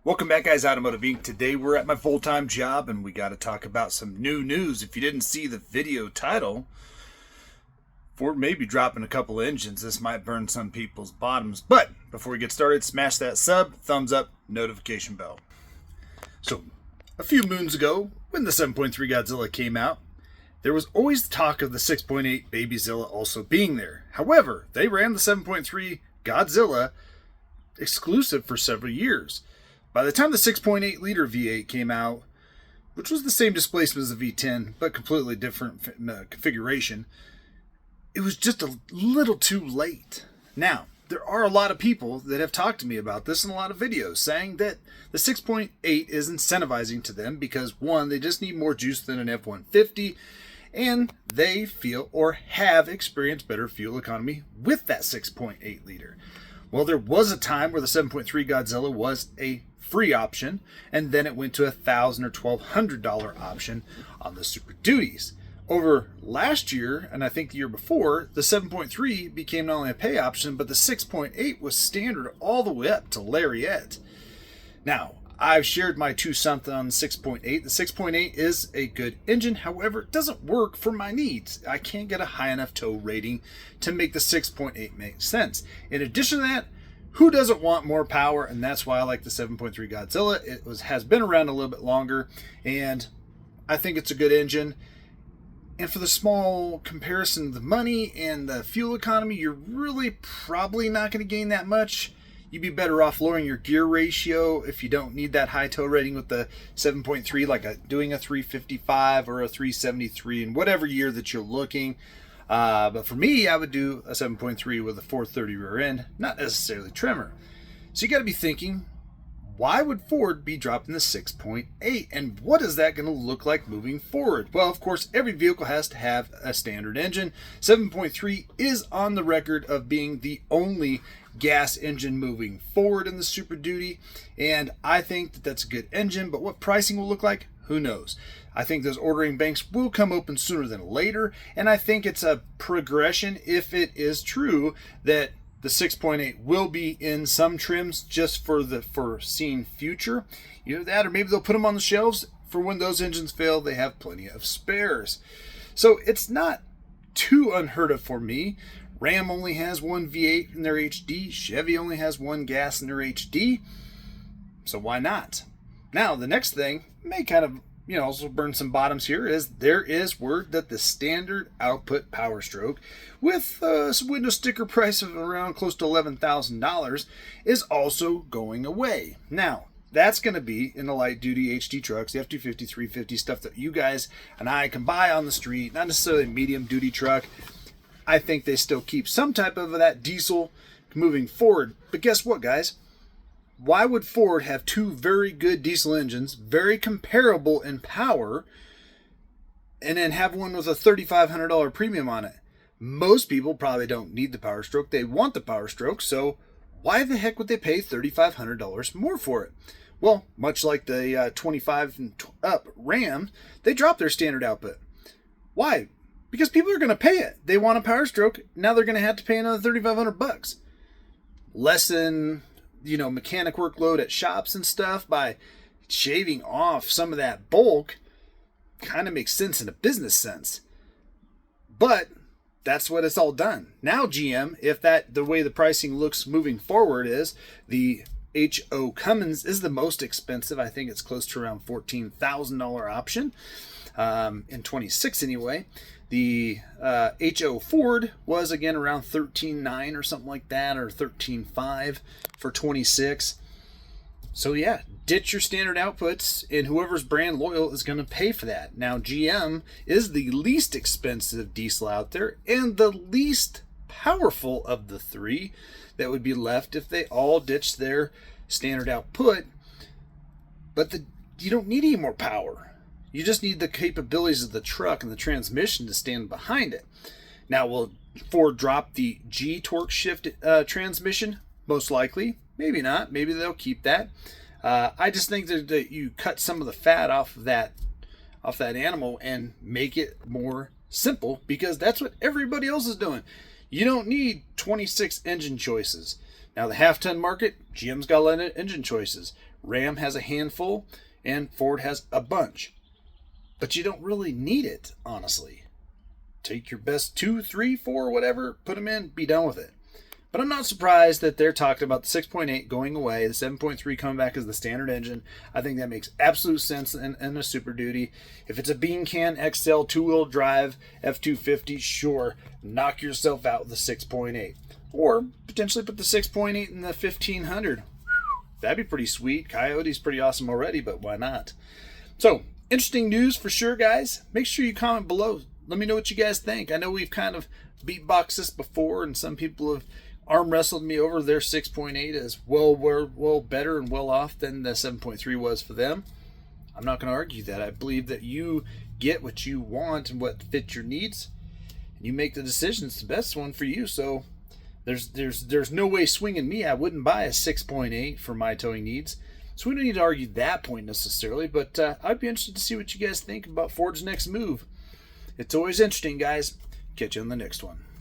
Welcome back, guys. Automotive Inc. Today we're at my full-time job and we got to talk about some new news. If you didn't see the video title, Ford may be dropping a couple of engines. This might burn some people's bottoms. But before we get started, smash that sub, thumbs up, notification bell. So, a few moons ago, when the 7.3 Godzilla came out, there was always talk of the 6.8 Babyzilla also being there. However, they ran the 7.3 Godzilla exclusive for several years. By the time the 6.8 liter V8 came out, which was the same displacement as the V10, but completely different configuration, it was just a little too late. Now, there are a lot of people that have talked to me about this in a lot of videos, saying that the 6.8 is incentivizing to them because, one, they just need more juice than an F-150, and they feel or have experienced better fuel economy with that 6.8 liter. Well, there was a time where the 7.3 Godzilla was a free option, and then it went to $1,000 or $1,200 option on the Super Duties. Over last year, and I think the year before, the 7.3 became not only a pay option, but the 6.8 was standard all the way up to Lariat. Now, I've shared my 2 cents on the 6.8. The 6.8 is a good engine, however, it doesn't work for my needs. I can't get a high enough tow rating to make the 6.8 make sense. In addition to that, who doesn't want more power? And that's why I like the 7.3 Godzilla. It has been around a little bit longer, and I think it's a good engine. And for the small comparison of the money and the fuel economy, you're really probably not going to gain that much. You'd be better off lowering your gear ratio if you don't need that high tow rating with the 7.3, like doing a 355 or a 373 in whatever year that you're looking. But for me, I would do a 7.3 with a 430 rear end, not necessarily trimmer. So you got to be thinking, why would Ford be dropping the 6.8? And what is that going to look like moving forward? Well, of course, every vehicle has to have a standard engine. 7.3 is on the record of being the only gas engine moving forward in the Super Duty. And I think that that's a good engine, but what pricing will look like, who knows? I think those ordering banks will come open sooner than later, and I think it's a progression if it is true that the 6.8 will be in some trims just for the foreseen future. Either that, or maybe they'll put them on the shelves for when those engines fail, they have plenty of spares. So it's not too unheard of for me. Ram only has one V8 in their HD. Chevy only has one gas in their HD. So why not? Now, the next thing may kind of, also burn some bottoms here, is there is word that the standard output Power Stroke with a window sticker price of around close to $11,000 is also going away. Now, that's going to be in the light duty HD trucks, the F-250, 350, stuff that you guys and I can buy on the street, not necessarily a medium duty truck. I think they still keep some type of that diesel moving forward. But guess what, guys? Why would Ford have 2 very good diesel engines, very comparable in power, and then have one with a $3,500 premium on it? Most people probably don't need the Power Stroke. They want the Power Stroke, so why the heck would they pay $3,500 more for it? Well, much like the 25 and up Ram, they dropped their standard output. Why? Because people are going to pay it. They want a Power Stroke. Now they're going to have to pay another $3,500. Lessen mechanic workload at shops and stuff by shaving off some of that bulk kind of makes sense in a business sense. But that's what it's all done. Now GM, if the way the pricing looks moving forward is the HO Cummins is the most expensive. I think it's close to around $14,000 option in 26 anyway. The HO Ford was again around $13,900 or something like that, or $13,500 for 26. So yeah, ditch your standard outputs, and whoever's brand loyal is going to pay for that. Now GM is the least expensive diesel out there and the least powerful of the 3 that would be left if they all ditch their standard output. But you don't need any more power. You just need the capabilities of the truck and the transmission to stand behind it. Now, will Ford drop the G torque shift transmission? Most likely. Maybe not. Maybe they'll keep that. I just think that you cut some of the fat off that animal and make it more simple, because that's what everybody else is doing. You don't need 26 engine choices. Now the half-ton market, GM's got a lot of engine choices. Ram has a handful, and Ford has a bunch. But you don't really need it, honestly. Take your best 2, 3, 4, whatever, put them in, be done with it. But I'm not surprised that they're talking about the 6.8 going away, the 7.3 coming back as the standard engine. I think that makes absolute sense in a Super Duty. If it's a bean can XL two-wheel drive F250, sure, knock yourself out with the 6.8. Or potentially put the 6.8 in the 1500. That'd be pretty sweet. Coyote's pretty awesome already, but why not? So, interesting news for sure, guys. Make sure you comment below. Let me know what you guys think. I know we've kind of beatboxed this before, and some people have arm wrestled me over their 6.8 as well better and well off than the 7.3 was for them. I'm not going to argue that. I believe that you get what you want and what fits your needs, and you make the decision. It's the best one for you. So there's no way swinging me. I wouldn't buy a 6.8 for my towing needs. So we don't need to argue that point necessarily, but I'd be interested to see what you guys think about Ford's next move. It's always interesting, guys. Catch you on the next one.